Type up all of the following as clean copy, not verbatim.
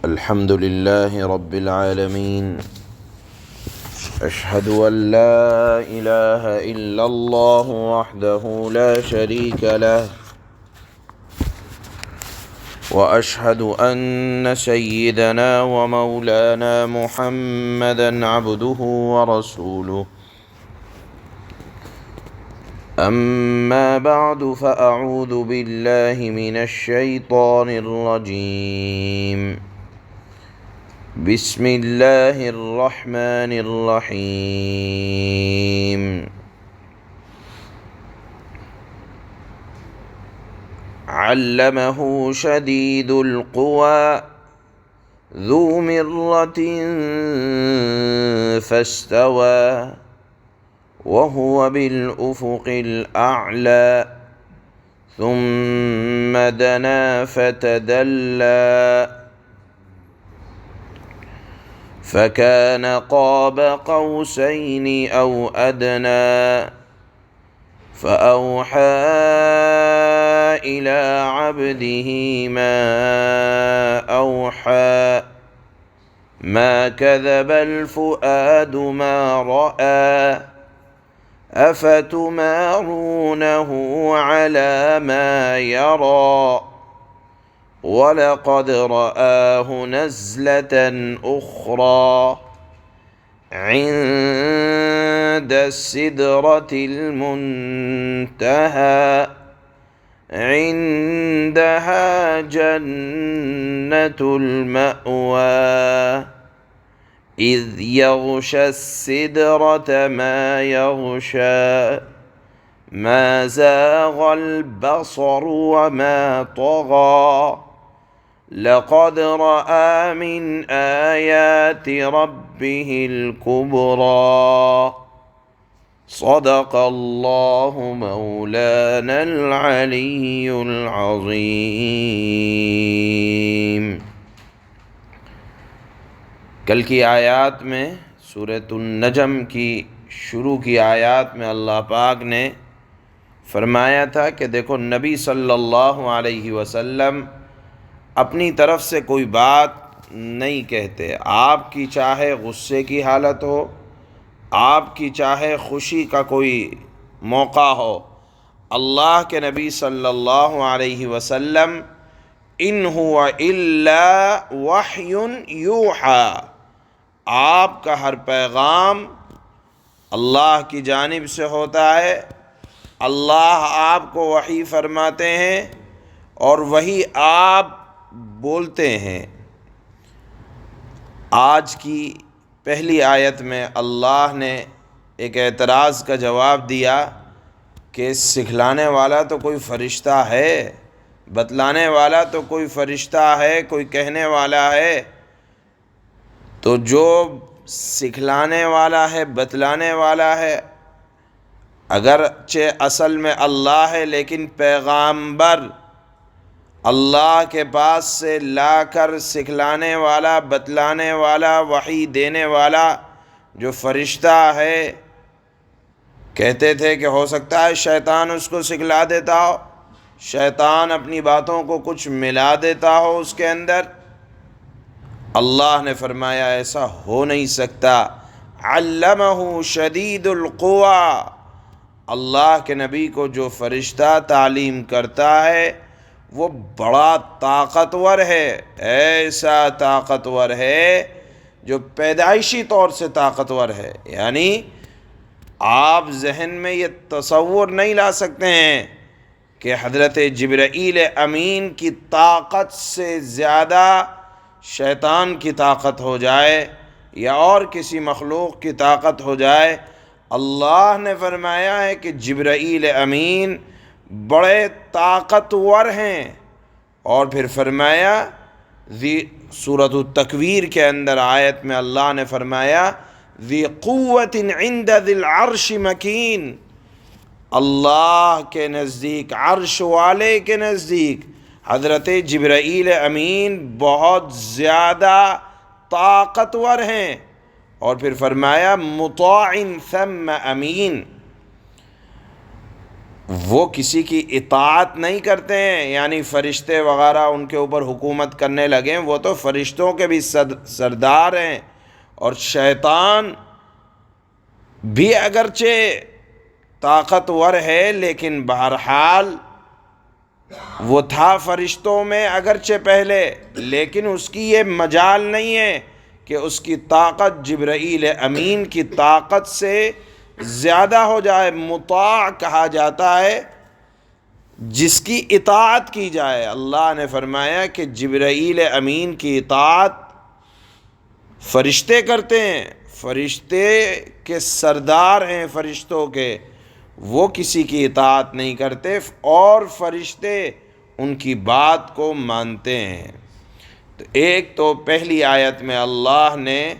الحمد لله رب العالمين. أشهد أن لا إله إلا الله وحده لا شريك له، وأشهد أن سيدنا ومولانا محمدا عبده ورسوله. أما بعد، فأعوذ بالله من الشيطان الرجيم. بسم الله الرحمن الرحيم. علمه شديد القوى ذو مرة فاستوى وهو بالأفق الأعلى ثم دنا فتدلى فكان قاب قوسين أو أدنى فأوحى إلى عبده ما أوحى ما كذب الفؤاد ما رأى أفتمارونه على ما يرى ولقد رآه نزلة أخرى عند السدرة المنتهى عندها جنة المأوى إذ يغشى السدرة ما يغشى ما زاغ البصر وما طغى لقد رأى من آيات ربه الكبرى. صدق الله مولانا العلي العظیم۔ کل کی آیات میں سورۃ النجم کی شروع کی آیات میں اللہ پاک نے فرمایا تھا کہ دیکھو نبی صلی اللہ علیہ وسلم اپنی طرف سے کوئی بات نہیں کہتے، آپ کی چاہے غصے کی حالت ہو، آپ کی چاہے خوشی کا کوئی موقع ہو، اللہ کے نبی صلی اللہ علیہ وسلم ان هو الا وحی یوحی، آپ کا ہر پیغام اللہ کی جانب سے ہوتا ہے، اللہ آپ کو وحی فرماتے ہیں اور وہی آپ بولتے ہیں۔ آج کی پہلی آیت میں اللہ نے ایک اعتراض کا جواب دیا کہ سکھلانے والا تو کوئی فرشتہ ہے، بتلانے والا تو کوئی فرشتہ ہے، کوئی کہنے والا ہے، تو جو سکھلانے والا ہے، بتلانے والا ہے، اگرچہ اصل میں اللہ ہے لیکن پیغامبر اللہ کے پاس سے لا کر سکھلانے والا، بتلانے والا، وحی دینے والا جو فرشتہ ہے، کہتے تھے کہ ہو سکتا ہے شیطان اس کو سکھلا دیتا ہو، شیطان اپنی باتوں کو کچھ ملا دیتا ہو اس کے اندر۔ اللہ نے فرمایا ایسا ہو نہیں سکتا۔ علمہ شدید القویٰ، اللہ کے نبی کو جو فرشتہ تعلیم کرتا ہے وہ بڑا طاقتور ہے، ایسا طاقتور ہے جو پیدائشی طور سے طاقتور ہے، یعنی آپ ذہن میں یہ تصور نہیں لا سکتے ہیں کہ حضرت جبرائیل امین کی طاقت سے زیادہ شیطان کی طاقت ہو جائے یا اور کسی مخلوق کی طاقت ہو جائے۔ اللہ نے فرمایا ہے کہ جبرائیل امین بڑے طاقتور ہیں، اور پھر فرمایا سورۃ التکویر کے اندر آیت میں اللہ نے فرمایا ذی قوت عند ذی العرش مکین، اللہ کے نزدیک، عرش والے کے نزدیک حضرت جبرائیل امین بہت زیادہ طاقتور ہیں، اور پھر فرمایا مطاع ثم امین۔ وہ کسی کی اطاعت نہیں کرتے ہیں، یعنی فرشتے وغیرہ ان کے اوپر حکومت کرنے لگیں، وہ تو فرشتوں کے بھی سردار ہیں، اور شیطان بھی اگرچہ طاقتور ہے لیکن بہرحال وہ تھا فرشتوں میں اگرچہ پہلے، لیکن اس کی یہ مجال نہیں ہے کہ اس کی طاقت جبرائیل امین کی طاقت سے زیادہ ہو جائے۔ مطاع کہا جاتا ہے جس کی اطاعت کی جائے۔ اللہ نے فرمایا کہ جبرائیل امین کی اطاعت فرشتے کرتے ہیں، فرشتے کے سردار ہیں فرشتوں کے، وہ کسی کی اطاعت نہیں کرتے اور فرشتے ان کی بات کو مانتے ہیں۔ تو ایک تو پہلی آیت میں اللہ نے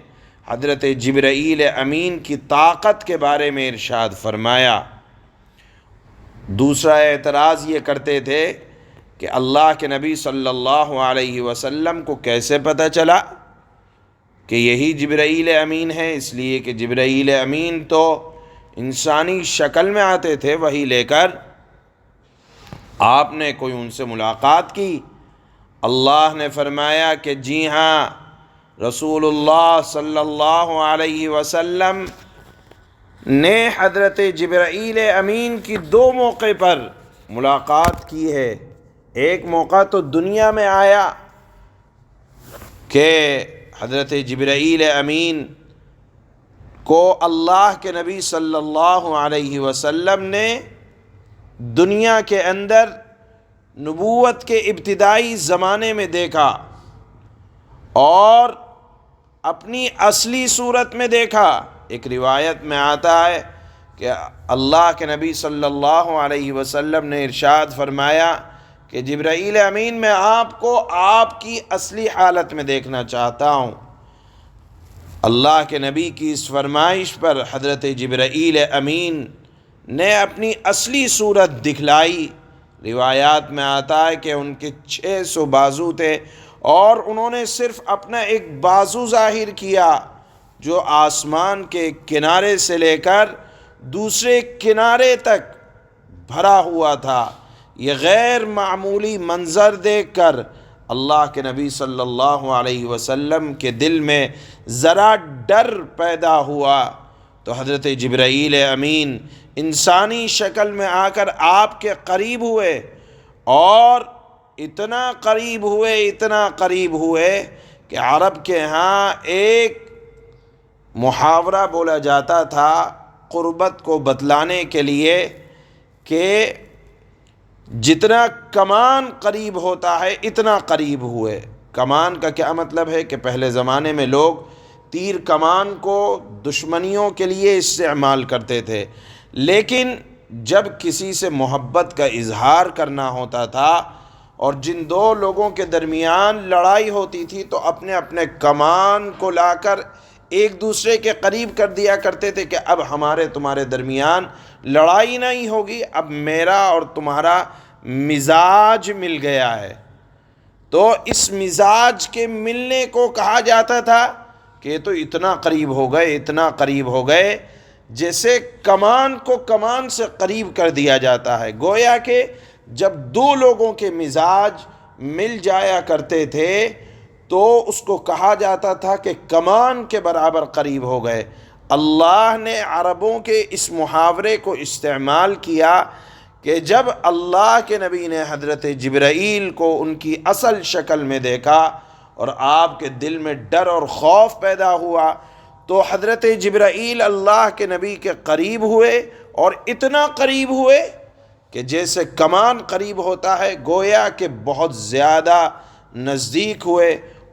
حضرت جبرائیل امین کی طاقت کے بارے میں ارشاد فرمایا۔ دوسرا اعتراض یہ کرتے تھے کہ اللہ کے نبی صلی اللہ علیہ وسلم کو کیسے پتہ چلا کہ یہی جبرائیل امین ہے، اس لیے کہ جبرائیل امین تو انسانی شکل میں آتے تھے وحی لے کر، آپ نے کوئی ان سے ملاقات کی؟ اللہ نے فرمایا کہ جی ہاں، رسول اللہ صلی اللہ علیہ وسلم نے حضرت جبرائیل امین کی 2 موقع پر ملاقات کی ہے۔ ایک موقع تو دنیا میں آیا کہ حضرت جبرائیل امین کو اللہ کے نبی صلی اللہ علیہ وسلم نے دنیا کے اندر نبوت کے ابتدائی زمانے میں دیکھا اور اپنی اصلی صورت میں دیکھا۔ ایک روایت میں آتا ہے کہ اللہ کے نبی صلی اللہ علیہ وسلم نے ارشاد فرمایا کہ جبرائیل امین میں آپ کو آپ کی اصلی حالت میں دیکھنا چاہتا ہوں۔ اللہ کے نبی کی اس فرمائش پر حضرت جبرائیل امین نے اپنی اصلی صورت دکھلائی۔ روایات میں آتا ہے کہ ان کے 600 بازو تھے اور انہوں نے صرف اپنا ایک بازو ظاہر کیا جو آسمان کے کنارے سے لے کر دوسرے کنارے تک بھرا ہوا تھا۔ یہ غیر معمولی منظر دیکھ کر اللہ کے نبی صلی اللہ علیہ وسلم کے دل میں ذرا ڈر پیدا ہوا، تو حضرت جبرائیل امین انسانی شکل میں آ کر آپ کے قریب ہوئے اور اتنا قریب ہوئے کہ عرب کے ہاں ایک محاورہ بولا جاتا تھا قربت کو بتلانے کے لیے کہ جتنا کمان قریب ہوتا ہے اتنا قریب ہوئے۔ کمان کا کیا مطلب ہے کہ پہلے زمانے میں لوگ تیر کمان کو دشمنیوں کے لیے استعمال کرتے تھے، لیکن جب کسی سے محبت کا اظہار کرنا ہوتا تھا اور جن 2 لوگوں کے درمیان لڑائی ہوتی تھی تو اپنے اپنے کمان کو لا کر ایک دوسرے کے قریب کر دیا کرتے تھے کہ اب ہمارے تمہارے درمیان لڑائی نہیں ہوگی، اب میرا اور تمہارا مزاج مل گیا ہے۔ تو اس مزاج کے ملنے کو کہا جاتا تھا کہ تو اتنا قریب ہو گئے جیسے کمان کو کمان سے قریب کر دیا جاتا ہے۔ گویا کہ جب 2 لوگوں کے مزاج مل جایا کرتے تھے تو اس کو کہا جاتا تھا کہ کمان کے برابر قریب ہو گئے۔ اللہ نے عربوں کے اس محاورے کو استعمال کیا کہ جب اللہ کے نبی نے حضرت جبرائیل کو ان کی اصل شکل میں دیکھا اور آپ کے دل میں ڈر اور خوف پیدا ہوا تو حضرت جبرائیل اللہ کے نبی کے قریب ہوئے اور اتنا قریب ہوئے کہ جیسے کمان قریب ہوتا ہے، گویا کہ بہت زیادہ نزدیک ہوئے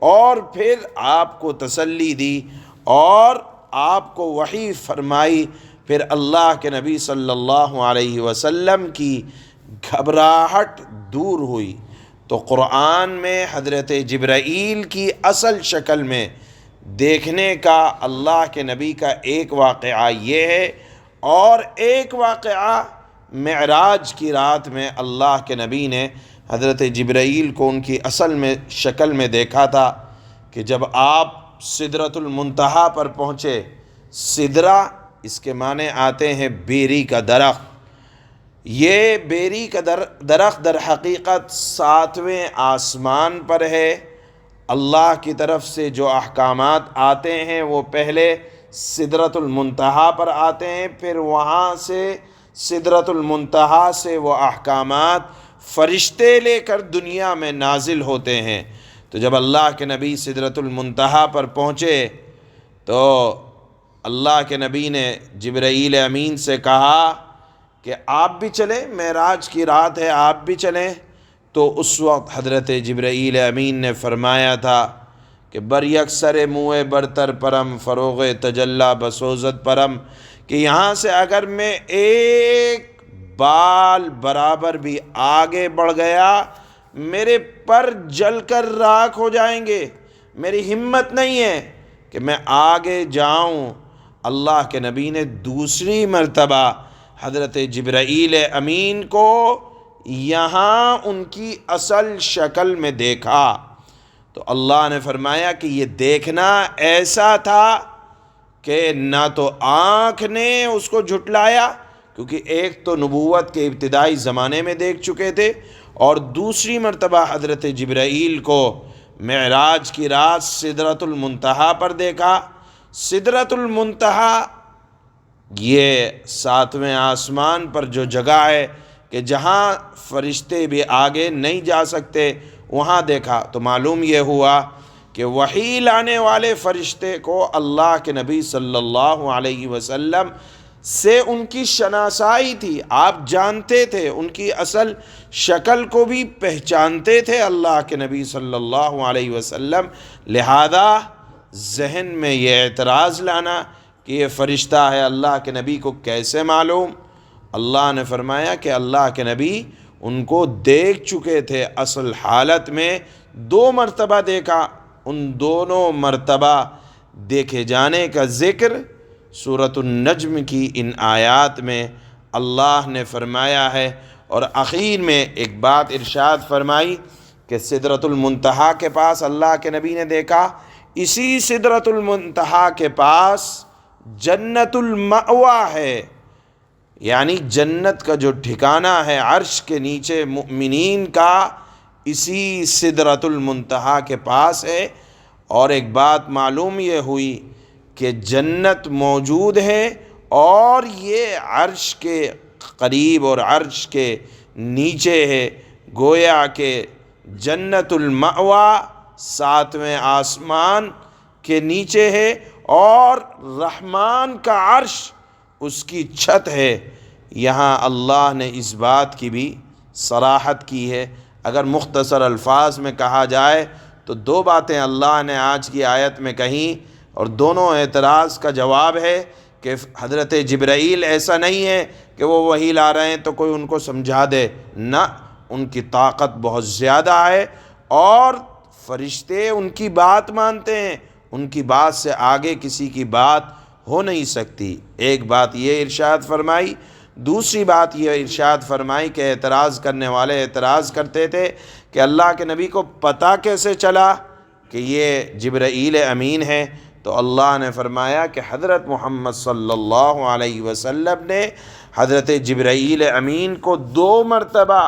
اور پھر آپ کو تسلی دی اور آپ کو وحی فرمائی۔ پھر اللہ کے نبی صلی اللہ علیہ وسلم کی گھبراہٹ دور ہوئی۔ تو قرآن میں حضرت جبرائیل کی اصل شکل میں دیکھنے کا اللہ کے نبی کا ایک واقعہ یہ ہے، اور ایک واقعہ معراج کی رات میں اللہ کے نبی نے حضرت جبرائیل کو ان کی اصل میں شکل میں دیکھا تھا کہ جب آپ سدرۃ المنتہا پر پہنچے۔ سدرہ اس کے معنی آتے ہیں بیری کا درخت، یہ بیری کا درخت در حقیقت 7ویں آسمان پر ہے۔ اللہ کی طرف سے جو احکامات آتے ہیں وہ پہلے سدرۃ المنتہا پر آتے ہیں، پھر وہاں سے سدرۃ المنتہا سے وہ احکامات فرشتے لے کر دنیا میں نازل ہوتے ہیں۔ تو جب اللہ کے نبی سدرۃ المنتہا پر پہنچے تو اللہ کے نبی نے جبرائیل امین سے کہا کہ آپ بھی چلیں، معراج کی رات ہے، آپ بھی چلیں۔ تو اس وقت حضرت جبرائیل امین نے فرمایا تھا کہ بر یکسر منہ برتر پرم فروغ تجلی بسوزت پرم، کہ یہاں سے اگر میں ایک بال برابر بھی آگے بڑھ گیا میرے پر جل کر راکھ ہو جائیں گے، میری ہمت نہیں ہے کہ میں آگے جاؤں۔ اللہ کے نبی نے دوسری مرتبہ حضرت جبرائیل امین کو یہاں ان کی اصل شکل میں دیکھا تو اللہ نے فرمایا کہ یہ دیکھنا ایسا تھا کہ نہ تو آنکھ نے اس کو جھٹلایا، کیونکہ ایک تو نبوت کے ابتدائی زمانے میں دیکھ چکے تھے، اور دوسری مرتبہ حضرت جبرائیل کو معراج کی رات سدرۃ المنتہا پر دیکھا۔ سدرۃ المنتہا یہ 7ویں آسمان پر جو جگہ ہے کہ جہاں فرشتے بھی آگے نہیں جا سکتے، وہاں دیکھا تو معلوم یہ ہوا کہ وحی لانے والے فرشتے کو اللہ کے نبی صلی اللہ علیہ وسلم سے ان کی شناسائی تھی، آپ جانتے تھے، ان کی اصل شکل کو بھی پہچانتے تھے اللہ کے نبی صلی اللہ علیہ وسلم۔ لہذا ذہن میں یہ اعتراض لانا کہ یہ فرشتہ ہے، اللہ کے نبی کو کیسے معلوم؟ اللہ نے فرمایا کہ اللہ کے نبی ان کو دیکھ چکے تھے، اصل حالت میں 2 مرتبہ دیکھا۔ ان دونوں مرتبہ دیکھے جانے کا ذکر سورۃ النجم کی ان آیات میں اللہ نے فرمایا ہے، اور اخیر میں ایک بات ارشاد فرمائی کہ سدرۃ المنتہا کے پاس اللہ کے نبی نے دیکھا، اسی سدرۃ المنتہا کے پاس جنت المأوا ہے، یعنی جنت کا جو ٹھکانہ ہے عرش کے نیچے مؤمنین کا، اسی سدرۃ المنتہا کے پاس ہے۔ اور ایک بات معلوم یہ ہوئی کہ جنت موجود ہے اور یہ عرش کے قریب اور عرش کے نیچے ہے، گویا کہ جنت المأوا 7ویں آسمان کے نیچے ہے اور رحمان کا عرش اس کی چھت ہے۔ یہاں اللہ نے اس بات کی بھی صراحت کی ہے۔ اگر مختصر الفاظ میں کہا جائے تو 2 باتیں اللہ نے آج کی آیت میں کہیں، اور دونوں اعتراض کا جواب ہے کہ حضرت جبرائیل ایسا نہیں ہے کہ وہ وحی لا رہے ہیں تو کوئی ان کو سمجھا دے، نہ، ان کی طاقت بہت زیادہ ہے اور فرشتے ان کی بات مانتے ہیں، ان کی بات سے آگے کسی کی بات ہو نہیں سکتی۔ ایک بات یہ ارشاد فرمائی، دوسری بات یہ ارشاد فرمائی کہ اعتراض کرنے والے اعتراض کرتے تھے کہ اللہ کے نبی کو پتہ کیسے چلا کہ یہ جبرائیل امین ہے؟ تو اللہ نے فرمایا کہ حضرت محمد صلی اللہ علیہ وسلم نے حضرت جبرائیل امین کو 2 مرتبہ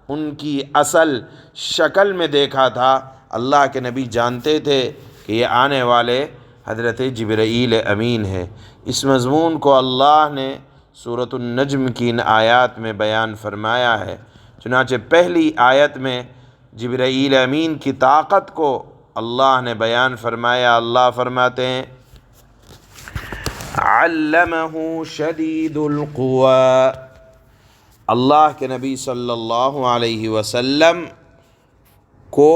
ان کی اصل شکل میں دیکھا تھا۔ اللہ کے نبی جانتے تھے کہ یہ آنے والے حضرت جبرائیل امین ہے۔ اس مضمون کو اللہ نے سورۃ النجم کی ان آیات میں بیان فرمایا ہے۔ چنانچہ پہلی آیت میں جبرائیل امین کی طاقت کو اللہ نے بیان فرمایا۔ اللہ فرماتے ہیں علمہ شدید القویٰ، اللہ کے نبی صلی اللہ علیہ وسلم کو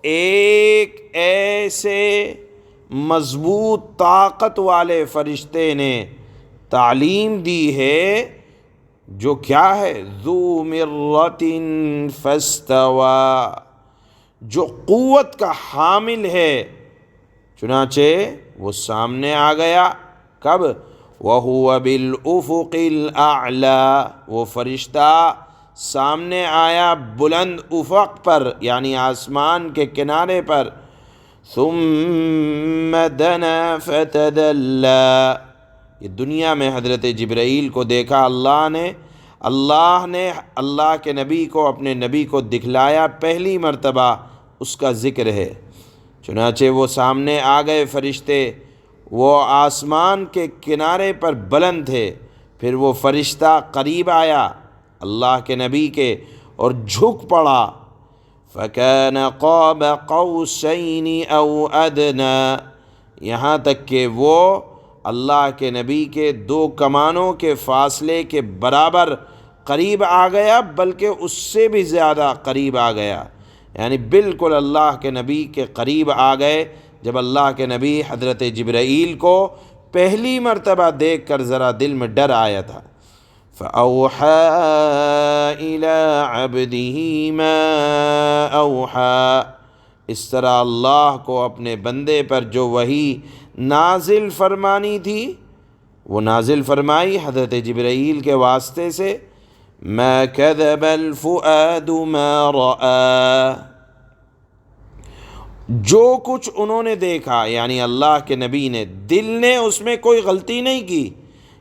ایک ایسے مضبوط طاقت والے فرشتے نے تعلیم دی ہے جو کیا ہے؟ ذو مرۃ فاستویٰ، جو قوت کا حامل ہے۔ چنانچہ وہ سامنے آ گیا، کب؟ وَهُوَ بِالْأُفُقِ الْأَعْلَى، وہ فرشتہ سامنے آیا بلند افق پر، یعنی آسمان کے کنارے پر۔ ثُمَّ دَنَا فَتَدَلَّى، یہ دنیا میں حضرت جبرائیل کو دیکھا اللہ نے، اللہ نے اللہ کے نبی کو اپنے نبی کو دکھلایا، پہلی مرتبہ اس کا ذکر ہے۔ چنانچہ وہ سامنے آ گئے فرشتے، وہ آسمان کے کنارے پر بلند تھے، پھر وہ فرشتہ قریب آیا اللہ کے نبی کے اور جھک پڑا، فَكَانَ قَابَ قَوْسَيْنِ أَوْ أَدْنَىٰ، یہاں تک کہ وہ اللہ کے نبی کے 2 کمانوں کے فاصلے کے برابر قریب آ گیا، بلکہ اس سے بھی زیادہ قریب آ گیا، یعنی بالکل اللہ کے نبی کے قریب آ گئے جب اللہ کے نبی حضرت جبرائیل کو پہلی مرتبہ دیکھ کر ذرا دل میں ڈر آیا تھا۔ فَأَوْحَىٰ إِلَىٰ عَبْدِهِ مَا أَوْحَىٰ، اس طرح اللہ کو اپنے بندے پر جو وحی نازل فرمانی تھی وہ نازل فرمائی حضرت جبرائیل کے واسطے سے۔ مَا كَذَبَ الْفُؤَادُ مَا رَأَىٰ، جو کچھ انہوں نے دیکھا، یعنی اللہ کے نبی نے، دل نے اس میں کوئی غلطی نہیں کی،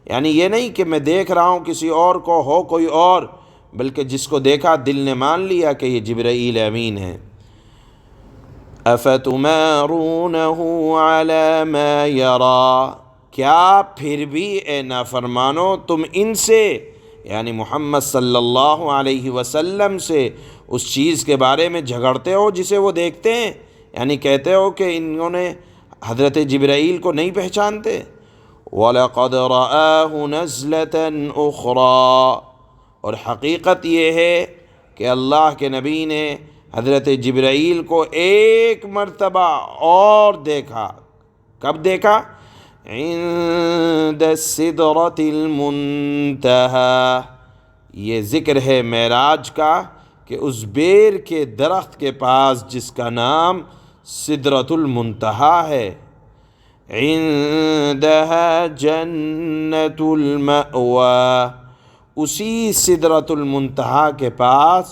یعنی یہ نہیں کہ میں دیکھ رہا ہوں کسی اور کو، ہو کوئی اور، بلکہ جس کو دیکھا دل نے مان لیا کہ یہ جبرائیل امین ہے۔ أَفَتُمَارُونَهُ عَلَىٰ مَا يَرَىٰ، کیا پھر بھی اے نافرمانو تم ان سے، یعنی محمد صلی اللہ علیہ وسلم سے، اس چیز کے بارے میں جھگڑتے ہو جسے وہ دیکھتے ہیں، یعنی کہتے ہو کہ انہوں نے حضرت جبرائیل کو نہیں پہچانتے۔ وَلَقَدْ رَآهُ نَزْلَةً أُخْرَىٰ، اور حقیقت یہ ہے کہ اللہ کے نبی نے حضرت جبرائیل کو ایک مرتبہ اور دیکھا۔ کب دیکھا؟ عند السدرۃ المنتہیٰ، یہ ذکر ہے معراج کا کہ اس بیر کے درخت کے پاس جس کا نام سدرۃ المنتہیٰ ہے، عندہا جنت المأویٰ، اسی سدرۃ المنتہیٰ کے پاس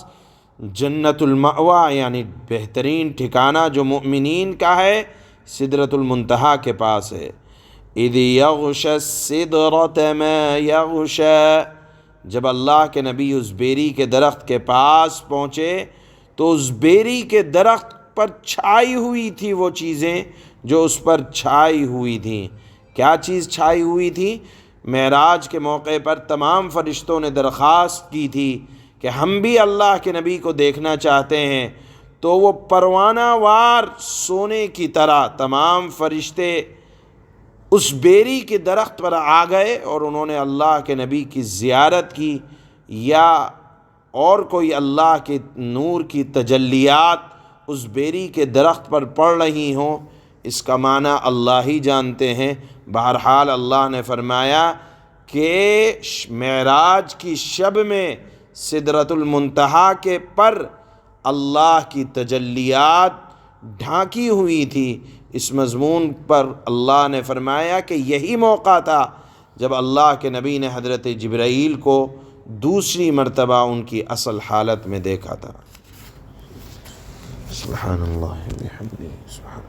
جنت المأویٰ یعنی بہترین ٹھکانہ جو مومنین کا ہے، سدرۃ المنتہیٰ کے پاس ہے۔ اذ یغشی السدرۃ ما یغشی، جب اللہ کے نبی اس بیری کے درخت کے پاس پہنچے تو اس بیری کے درخت پر چھائی ہوئی تھی وہ چیزیں جو اس پر چھائی ہوئی تھیں۔ کیا چیز چھائی ہوئی تھی؟ معراج کے موقع پر تمام فرشتوں نے درخواست کی تھی کہ ہم بھی اللہ کے نبی کو دیکھنا چاہتے ہیں، تو وہ پروانہ وار سونے کی طرح تمام فرشتے اس بیری کے درخت پر آ گئے اور انہوں نے اللہ کے نبی کی زیارت کی، یا اور کوئی اللہ کے نور کی تجلیات اس بیری کے درخت پر پڑ رہی ہوں، اس کا معنی اللہ ہی جانتے ہیں۔ بہرحال اللہ نے فرمایا کہ معراج کی شب میں سدرۃ المنتہیٰ کے پر اللہ کی تجلیات ڈھانکی ہوئی تھی۔ اس مضمون پر اللہ نے فرمایا کہ یہی موقع تھا جب اللہ کے نبی نے حضرت جبرائیل کو دوسری مرتبہ ان کی اصل حالت میں دیکھا تھا۔ سبحان اللہ و بحمدہ، سبحان